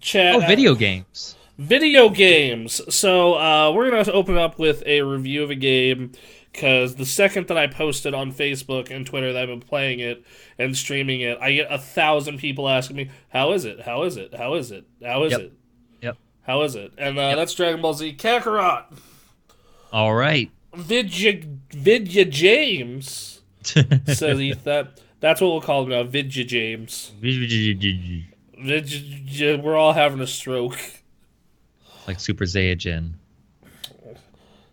chat. Oh, video games. Video games. So we're gonna open up with a review of a game because the second that I posted on Facebook and Twitter that I've been playing it and streaming it, I get 1,000 people asking me, "How is it? How is it? How is it? How is Yep. it? Yep. How is it?" And Yep. that's Dragonball Z Kakarot. All right. Vidya James says that's what we'll call him now. Vidya James. We're all having a stroke. Like Super Saiyajin.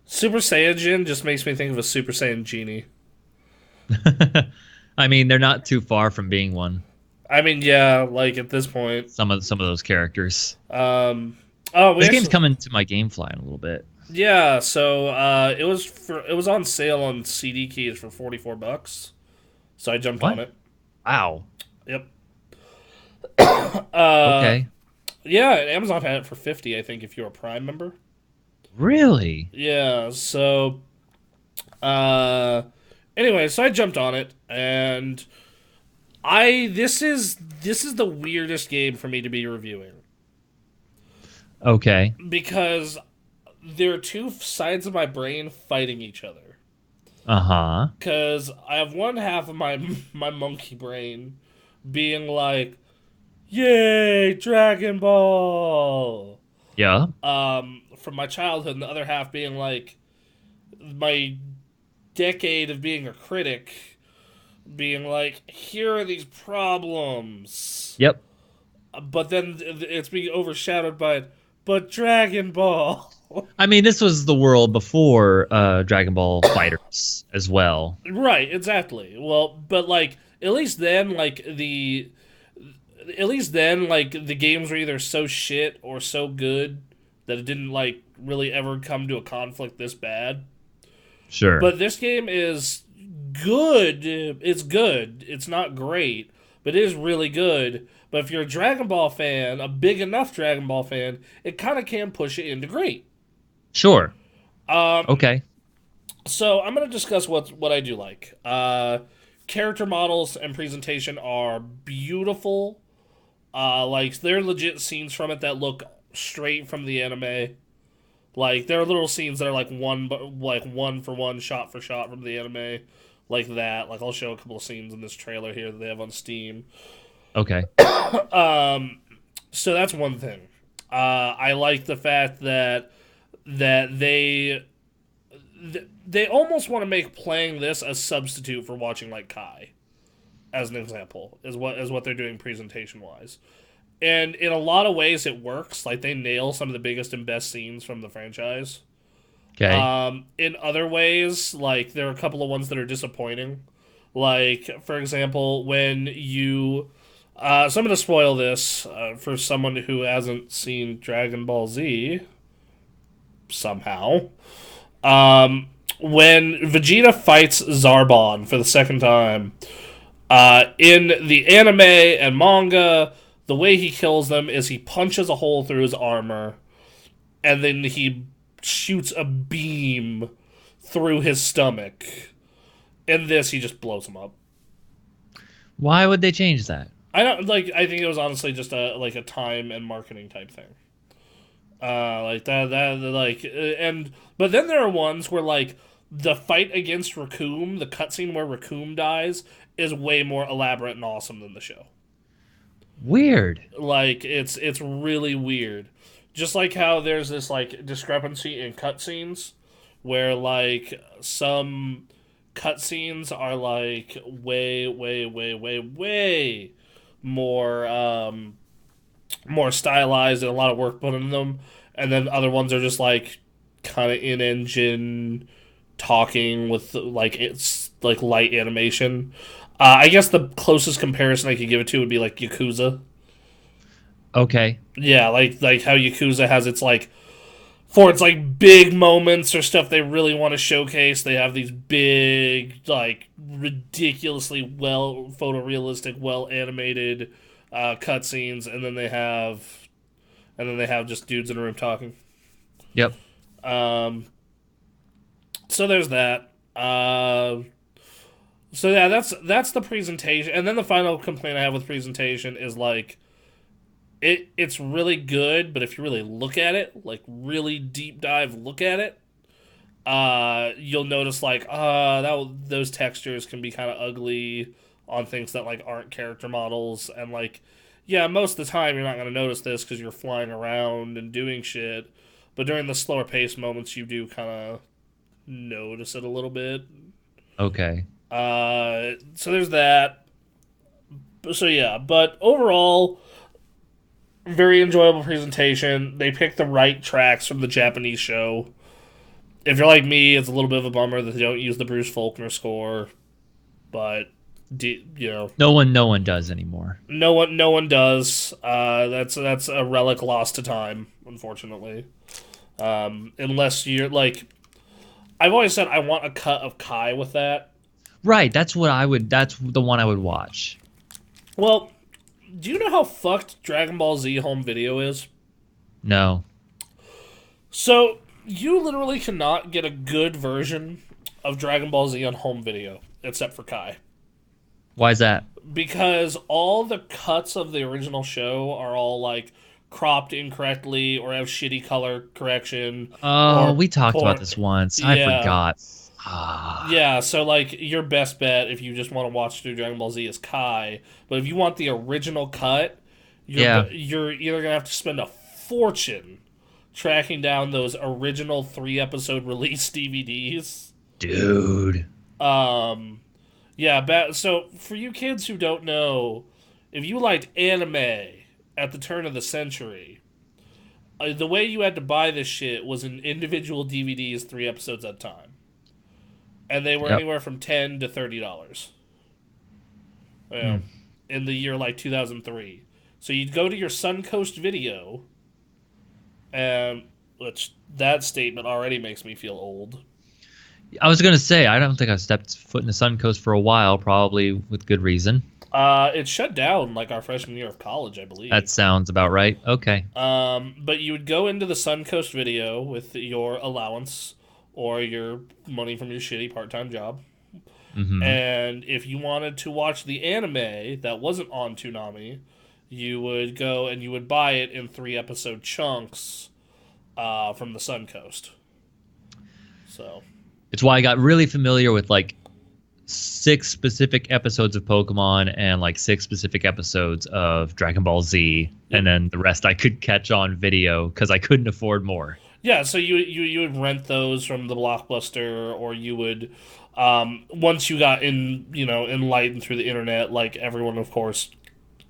Super Saiyajin just makes me think of a Super Saiyan genie. I mean, they're not too far from being one. I mean, yeah, like at this point. Some of those characters. Oh, we This game's actually, coming to my GameFly in a little bit. yeah. So it was on sale on CD keys for $44. So I jumped on What? it. Wow. Yep. Uh, Okay. yeah, and Amazon had it for 50. I think if you're a Prime member. Really? Yeah. So, uh, anyway, so I jumped on it, and this is the weirdest game for me to be reviewing Okay. because there are two sides of my brain fighting each other. Uh-huh. Because I have one half of my monkey brain being like, "Yay, Dragon Ball!" Yeah. From my childhood, and the other half being like my decade of being a critic, being like, "Here are these problems," Yep. but then it's being overshadowed by, "But Dragon Ball." I mean, this was the world before Dragon Ball Fighters as well. Right, exactly. Well, but like at least then like the games were either so shit or so good that it didn't like really ever come to a conflict this bad. Sure. But this game is good. It's good. It's not great, but it is really good. But if you're a Dragon Ball fan, a big enough Dragon Ball fan, it kind of can push it into great. Sure. Um, Okay. So I'm going to discuss what I do like. Character models and presentation are beautiful. Like there are legit scenes from it that look straight from the anime. Like there are little scenes that are like one for one, shot for shot from the anime, like that. Like I'll show a couple of scenes in this trailer here that they have on Steam. Okay. So that's one thing. I like the fact that they almost want to make playing this a substitute for watching like Kai, as an example, is what they're doing presentation wise. And in a lot of ways it works. Like they nail some of the biggest and best scenes from the franchise. Okay. In other ways, like there are a couple of ones that are disappointing. Like for example, when you so I'm going to spoil this for someone who hasn't seen Dragon Ball Z somehow. When Vegeta fights Zarbon for the second time, in the anime and manga, the way he kills them is he punches a hole through his armor, and then he shoots a beam through his stomach. In this, he just blows him up. Why would they change that? I don't like. I think it was honestly just a time and marketing type thing. Like that like and but then there are ones where like the fight against Raccoon, the cutscene where Raccoon dies, is way more elaborate and awesome than the show. Weird. Like it's really weird. Just like how there's this like discrepancy in cutscenes where like some cutscenes are like way more more stylized and a lot of work put into them, and then other ones are just like kind of in engine talking with like it's like light animation. I guess the closest comparison I could give it to would be like Yakuza. Okay. Yeah, like how Yakuza has its like for its like big moments or stuff they really want to showcase. They have these big like ridiculously well photorealistic, well animated cutscenes, and then they have just dudes in a room talking. Yep. Um, so there's that. So yeah, that's the presentation, and then the final complaint I have with presentation is like it's really good, but if you really look at it, like really deep dive look at it, you'll notice like those textures can be kind of ugly on things that like aren't character models, and like yeah, most of the time you're not going to notice this because you're flying around and doing shit, but during the slower pace moments you do kind of notice it a little bit. Okay. So there's that. So yeah, but overall, very enjoyable presentation. They picked the right tracks from the Japanese show. If you're like me, it's a little bit of a bummer that they don't use the Bruce Faulkner score, but you know, No one does anymore. no one does. That's a relic lost to time, unfortunately. Unless you're like, I've always said I want a cut of Kai with that. Right, that's what I would. That's the one I would watch. Well, do you know how fucked Dragon Ball Z home video is? No. So you literally cannot get a good version of Dragon Ball Z on home video, except for Kai. Why is that? Because all the cuts of the original show are all like cropped incorrectly or have shitty color correction Oh, or we talked poor. about this once. I Yeah. forgot. Ah. Yeah, so like your best bet if you just want to watch through Dragon Ball Z is Kai, but if you want the original cut, Yeah, you're either gonna have to spend a fortune tracking down those original 3 episode release DVDs. dude. Um, yeah, so for you kids who don't know, if you liked anime at the turn of the century, the way you had to buy this shit was in individual DVDs, 3 episodes at a time, and they were Yep. anywhere from $10 to $30. Yeah, in the year like 2003. So you'd go to your Suncoast Video, and which that statement already makes me feel old. I was gonna say I don't think I've stepped foot in the Suncoast for a while, probably with good reason. It shut down like our freshman year of college, I believe. That sounds about right. Okay. But you would go into the Suncoast Video with your allowance or your money from your shitty part-time job. Mm-hmm. And if you wanted to watch the anime that wasn't on Toonami, you would go and you would buy it in 3 episode chunks from the Suncoast. So It's why I got really familiar with like 6 specific episodes of Pokemon and like 6 specific episodes of Dragon Ball Z, and then the rest I could catch on video because I couldn't afford more. yeah, so you would rent those from the Blockbuster, or you would once you got enlightened through the internet, like everyone of course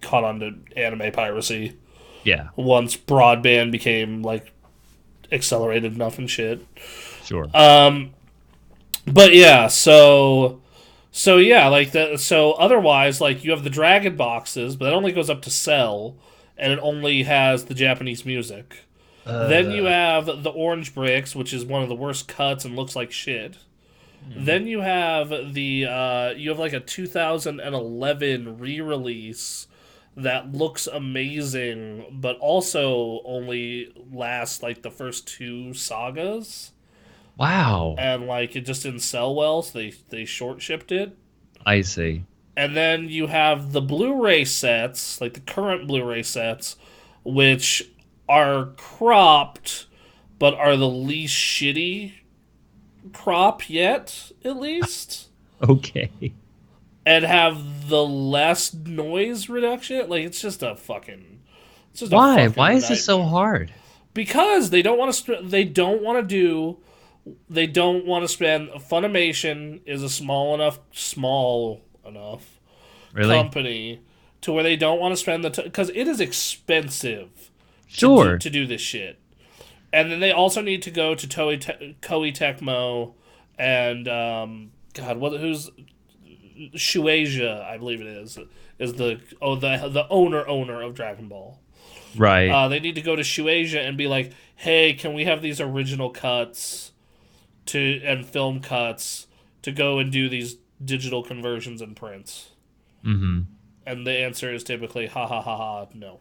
caught on to anime piracy. Yeah, Once broadband became like accelerated enough and shit. sure. But yeah, so yeah, like so otherwise like you have the Dragon boxes, but that only goes up to Cell, and it only has the Japanese music. Then you have the Orange Bricks, which is one of the worst cuts and looks like shit. Then you have like a 2011 re-release that looks amazing, but also only lasts like the first 2 sagas, Wow, and like it just didn't sell well, so they short shipped it. I see. And then you have the Blu-ray sets, like the current Blu-ray sets, which are cropped, but are the least shitty crop yet, at least, Okay. and have the less noise reduction. Like it's just a fucking, it's just Why? a fucking Why is this so nightmare. hard? Because they don't want to. They don't want to do. They don't want to spend. Funimation is a small enough Really? company to where they don't want to spend the because it is expensive Sure. to do this shit. And then they also need to go to Koei Tecmo and God, who's Shueisha, I believe it is the owner of Dragon Ball. Right. They need to go to Shueisha and be like, hey, can we have these original cuts and film cuts to go and do these digital conversions and prints? Mm-hmm. And the answer is typically, ha ha ha ha, no.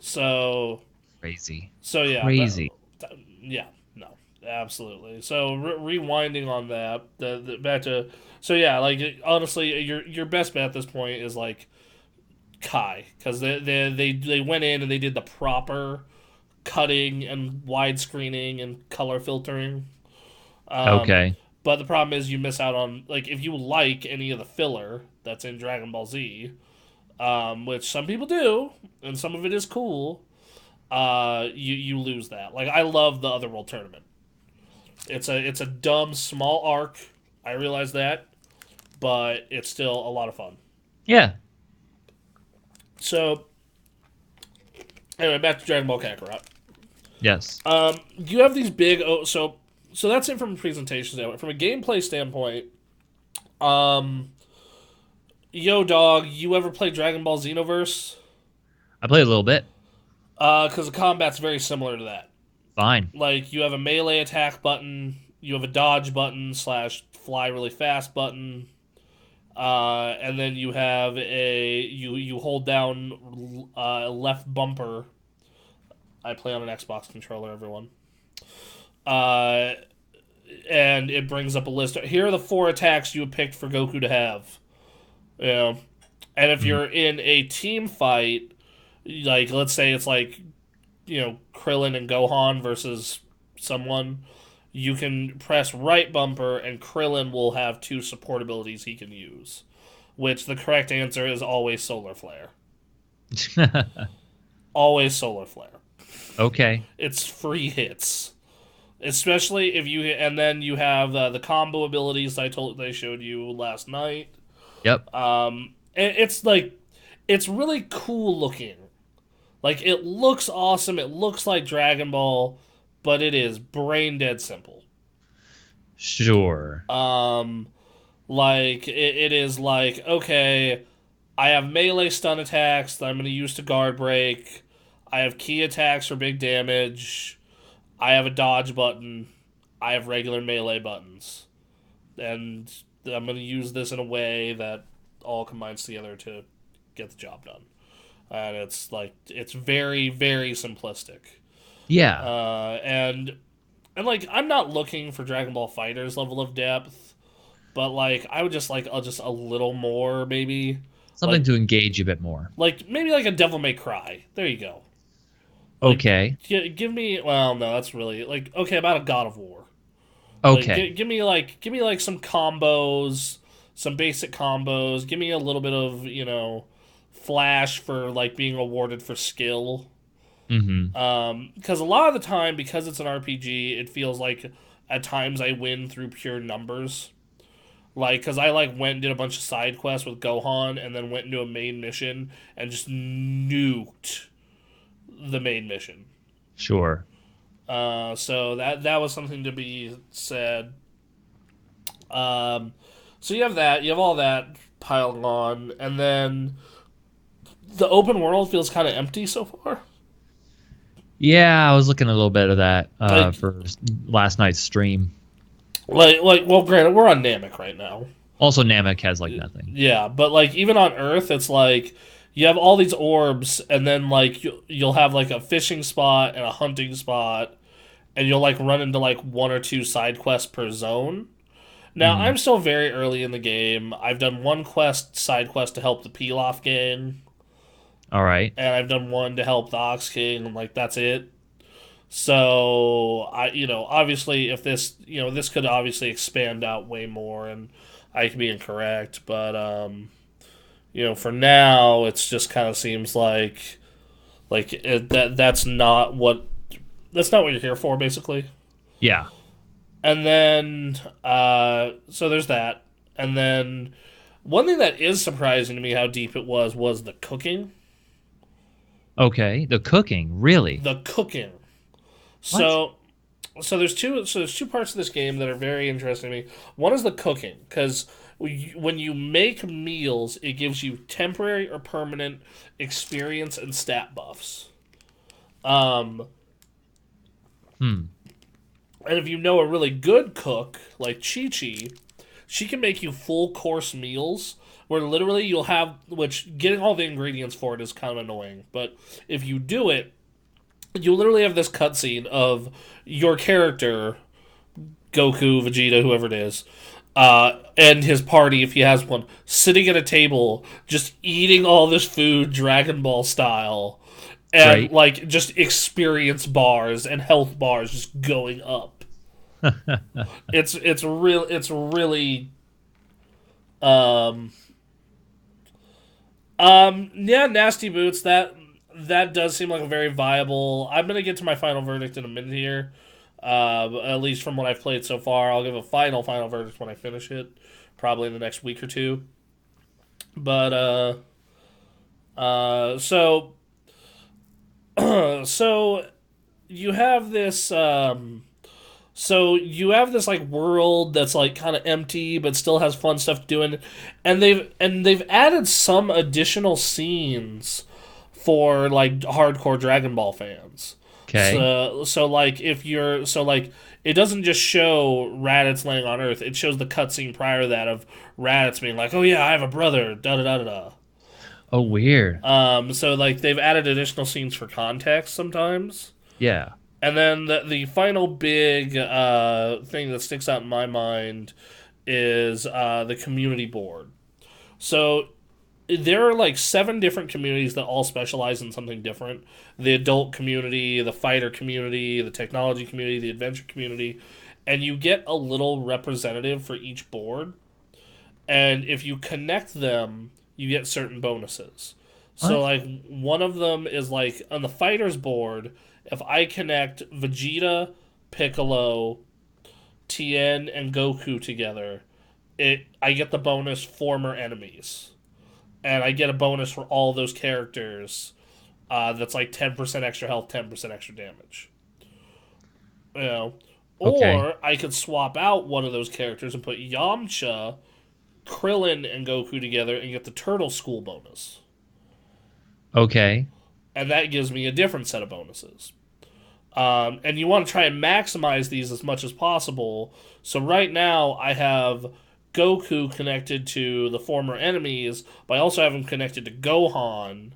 So Crazy. yeah, Crazy. yeah, no, absolutely. So rewinding on that, the back to so yeah, like honestly, your best bet at this point is like Kai, because they went in and they did the proper cutting and widescreening and color filtering. Okay. But the problem is you miss out on, like, if you like any of the filler that's in Dragon Ball Z, which some people do, and some of it is cool, you lose that. Like, I love the Otherworld tournament. It's a dumb small arc. I realize that, but it's still a lot of fun. Yeah. So anyway, back to Dragon Ball Kakarot. Yes. You have these big. So that's it from a presentation standpoint. From a gameplay standpoint, yo dog, you ever play Dragon Ball Xenoverse? I played a little bit. Because the combat's very similar to that. Fine. Like, you have a melee attack button, you have a dodge button / fly really fast button, and then you have you hold down left bumper. I play on an Xbox controller, everyone. And it brings up a list. Here are the 4 attacks you have picked for Goku to have. You know, and if you're in a team fight, like, let's say it's like, Krillin and Gohan versus someone, you can press right bumper and Krillin will have 2 support abilities he can use, which the correct answer is always Solar Flare. Always Solar Flare. Okay. It's free hits. Especially if you, and then you have the combo abilities they showed you last night. Yep. It's like, it's really cool looking. Like, it looks awesome. It looks like Dragon Ball, but it is brain dead simple. Sure. Like, it is like, okay, I have melee stun attacks that I'm going to use to guard break. I have key attacks for big damage. I have a dodge button. I have regular melee buttons. And I'm going to use this in a way that all combines together to get the job done. And it's like, it's very, very simplistic. Yeah. And like, I'm not looking for Dragon Ball FighterZ level of depth, but like, I would just like just a little more, maybe Something like, to engage a bit more. like maybe like a Devil May Cry. There you go. Like, Okay. give me, well, no, that's really like, okay, about a God of War. Okay. Like, give me like some combos, some basic combos. Give me a little bit of, flash for like being awarded for skill. Because a lot of the time, because it's an RPG, it feels like at times I win through pure numbers. Like, because I like went and did a bunch of side quests with Gohan, and then went into a main mission and just nuked the main mission. Sure. So that was something to be said. So you have that, you have all that piled on, and then the open world feels kind of empty so far. Yeah, I was looking at a little bit of that Like- for last night's stream. Like, well, granted, we're on Namek right now. Also, Namek has like nothing. Yeah, but like even on Earth, it's like you have all these orbs, and then like you'll have like a fishing spot and a hunting spot, and you'll like run into like 1 or 2 side quests per zone. Now, I'm still very early in the game. I've done 1 side quest to help the Pilaf gang, All right. and I've done 1 to help the Ox King, and like that's it. So obviously, if this, this could obviously expand out way more, and I could be incorrect, but for now, it's just kind of seems like that's not what you're here for, basically. Yeah. And then so there's that, and then one thing that is surprising to me how deep it was the cooking. Okay. The cooking, really? The cooking. So there's two parts of this game that are very interesting to me. One is the cooking, because when you make meals, it gives you temporary or permanent experience and stat buffs. And if you know a really good cook, like Chi-Chi, she can make you full course meals where literally you'll have, which getting all the ingredients for it is kind of annoying, but if you do it, you literally have this cutscene of your character, Goku, Vegeta, whoever it is, and his party, if he has one, sitting at a table, just eating all this food, Dragon Ball style, and Right. like just experience bars and health bars just going up. It's really um yeah, Nasty Boots, that does seem like a very viable. I'm gonna get to my final verdict in a minute here. At least from what I've played so far, I'll give a final verdict when I finish it, probably in the next week or two. But so so you have this like world that's like kind of empty but still has fun stuff doing, and they've added some additional scenes for like hardcore Dragon Ball fans. Okay. So like if you're so like it doesn't just show Raditz laying on Earth. It shows the cutscene prior to that of Raditz being like, "Oh yeah, I have a brother." Da da da da Oh, weird. da. So like they've added additional scenes for context sometimes. Yeah. And then the final big thing that sticks out in my mind is the community board. So there are like 7 different communities that all specialize in something different. The adult community, the fighter community, the technology community, the adventure community. And you get a little representative for each board. And if you connect them, you get certain bonuses. So, What? like, one of them is like on the fighters board, if I connect Vegeta, Piccolo, Tien, and Goku together, I get the bonus former enemies. And I get a bonus for all those characters that's like 10% extra health, 10% extra damage. You know? Okay. Or I could swap out one of those characters and put Yamcha, Krillin, and Goku together and get the Turtle School bonus. Okay. And that gives me a different set of bonuses. And you want to try and maximize these as much as possible. So right now I have Goku connected to the former enemies, but I also have him connected to Gohan,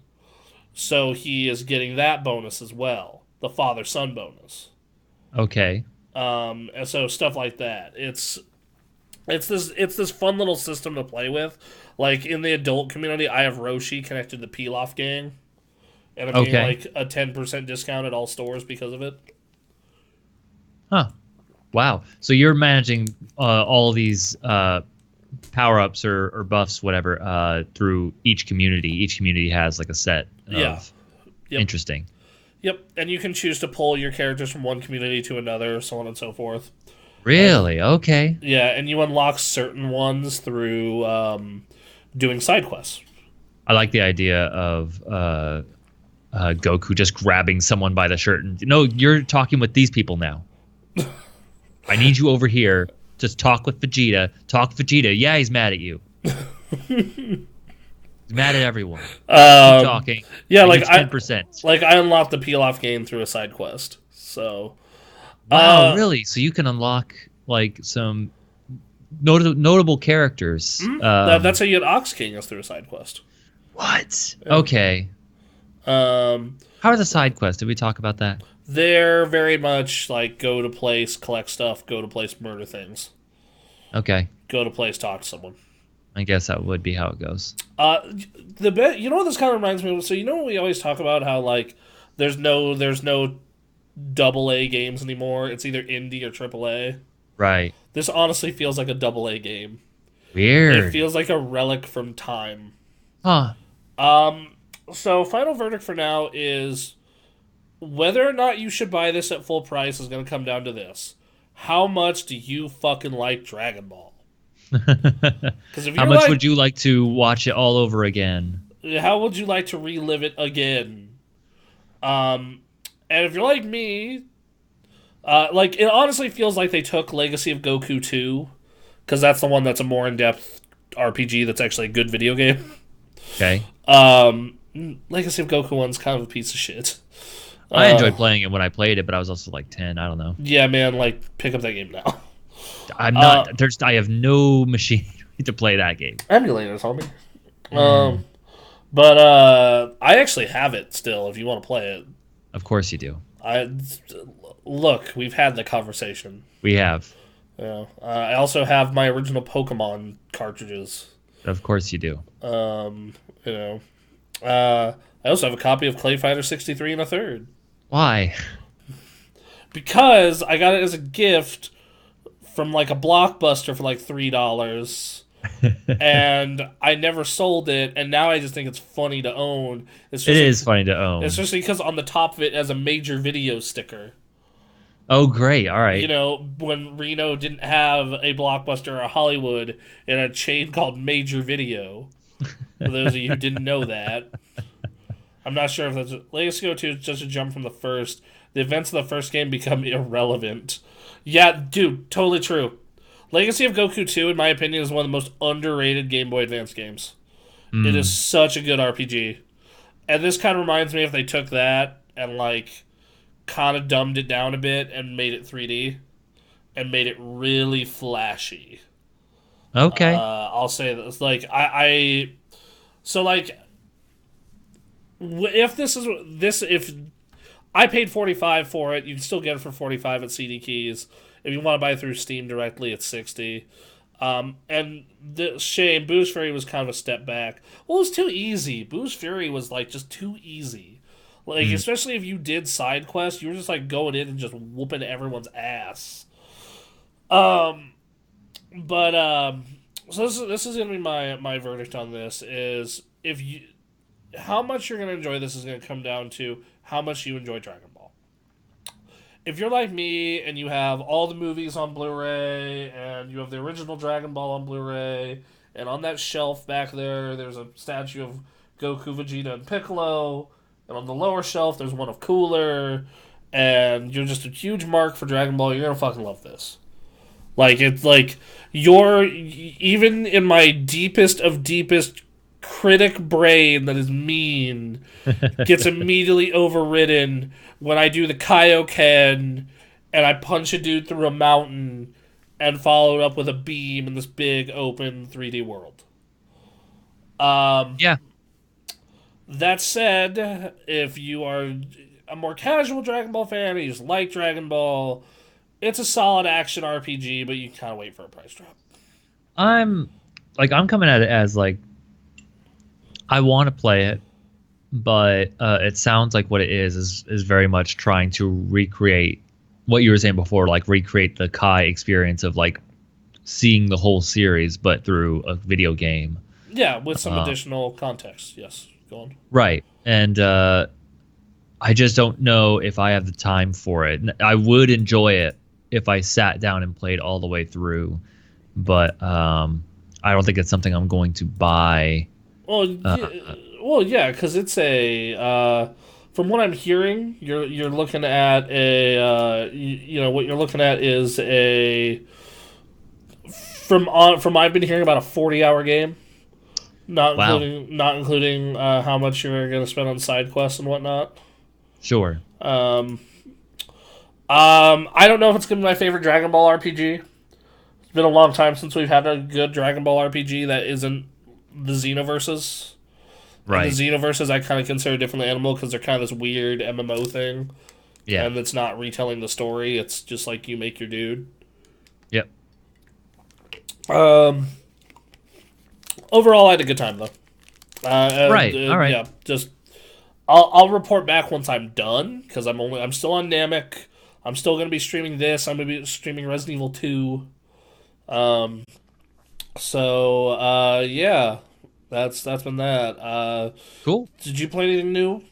so he is getting that bonus as well, the father-son bonus. Okay. And so stuff like that. It's this fun little system to play with. Like in the adult community, I have Roshi connected to the Pilaf gang, and I'm getting Okay. like a 10% discount at all stores because of it. Huh. Wow. So you're managing all these power-ups or buffs, whatever, through each community. Each community has like a set of... Yeah. Yep. Interesting. Yep, and you can choose to pull your characters from one community to another, so on and so forth. Really? Okay. Yeah, and you unlock certain ones through doing side quests. I like the idea of Goku just grabbing someone by the shirt and, no, you're talking with these people now. I need you over here. Just talk with Vegeta. Talk Vegeta. Yeah, he's mad at you. He's mad at everyone. Keep talking. Yeah, I like get 10%. I unlocked the Pilaf game through a side quest. So Wow, really? So you can unlock like some notable characters. that's how you get Ox King is through a side quest. What? Okay. How are the side quests? Did we talk about that? They're very much like go to place, collect stuff, go to place, murder things. Okay. Go to place, talk to someone. I guess that would be how it goes. You know what this kind of reminds me of? So you know we always talk about how like there's no double A games anymore. It's either indie or triple A. Right. This honestly feels like a double A game. Weird. It feels like a relic from time. Huh. So final verdict for now is whether or not you should buy this at full price is going to come down to this: how much do you fucking like Dragon Ball? Because if How you're much like, would you like to watch it all over again? how would you like to relive it again? And if you're like me, like it honestly feels like they took Legacy of Goku 2, because that's the one that's a more in-depth RPG that's actually a good video game. Okay. Legacy of Goku 1's kind of a piece of shit. I enjoyed playing it when I played it, but I was also like 10. I don't know. Yeah, man, like pick up that game now. I'm not. I have no machine to play that game. Emulators, homie. But I actually have it still. If you want to play it, Of course you do. look. We've had the conversation. We have. Yeah. I also have my original Pokemon cartridges. Of course you do. Um, you know. I also have a copy of Clay Fighter 63 and a third. Why? Because I got it as a gift from like a Blockbuster for like $3. And I never sold it, and now I just think it's funny to own. It is funny to own. Especially because on the top of it has a major video sticker. Oh, great. All You right. know, when Reno didn't have a Blockbuster or a Hollywood, it had a chain called Major Video. For those of you who didn't know that, I'm not sure if that's Legacy O2 is just a jump from the first. The events of the first game become irrelevant. Yeah, dude, totally true. Legacy of Goku 2, in my opinion, is one of the most underrated Game Boy Advance games. It is Mm. such a good RPG. And this kind of reminds me if they took that and, like, kind of dumbed it down a bit and made it 3D and made it really flashy. Okay. I'll say this. Like, so, like, if this is, this, if I paid 45 for it, you can still get it for 45 at CD Keys. If you want to buy it through Steam directly, it's 60. And the shame, Boost Fury was kind of a step back. Well, it was too easy. Boost Fury was like just too easy. Like, Mm. especially if you did side quests, you were just like going in and just whooping everyone's ass. Um, but so this is gonna be my verdict on this is if you how much you're gonna enjoy this is gonna come down to how much you enjoy Dragon Ball. If you're like me and you have all the movies on Blu-ray and you have the original Dragon Ball on Blu-ray and on that shelf back there there's a statue of Goku, Vegeta, and Piccolo, and on the lower shelf there's one of Cooler, and you're just a huge mark for Dragon Ball, you're gonna fucking love this. Like it's like you're even in my deepest of deepest critic brain that is mean gets immediately overridden when I do the Kaioken and I punch a dude through a mountain and follow it up with a beam in this big open 3D world. Um, Yeah. that said, if you are a more casual Dragon Ball fan, you just like Dragon Ball, it's a solid action RPG, but you can kind of wait for a price drop. I'm I'm coming at it as like I want to play it, but it sounds like what it is very much trying to recreate what you were saying before, like recreate the Kai experience of like seeing the whole series, but through a video game. Yeah, with some Uh, additional context. Yes, go on. right. And I just don't know if I have the time for it. I would enjoy it if I sat down and played all the way through, but I don't think it's something I'm going to buy. Well, Uh, yeah, because it's a. From what I'm hearing, you're looking at a. You know what you're looking at is a. From I've been hearing about a 40-hour game, wow. not including how much you're going to spend on side quests and whatnot. Sure. Um, I don't know if it's going to be my favorite Dragon Ball RPG. It's been a long time since we've had a good Dragon Ball RPG that isn't the Xenoverses. And the Right. Xenoverses I kind of consider a different animal because they're kind of this weird MMO thing. Yeah. And it's not retelling the story, it's just like you make your dude. Yep. Um, overall, I had a good time, though. Right. All right. Yeah, just. I'll report back once I'm done because I'm still on Namek. I'm still gonna be streaming this. I'm gonna be streaming Resident Evil 2. Um, so yeah, that's been that. Cool. Did you play anything new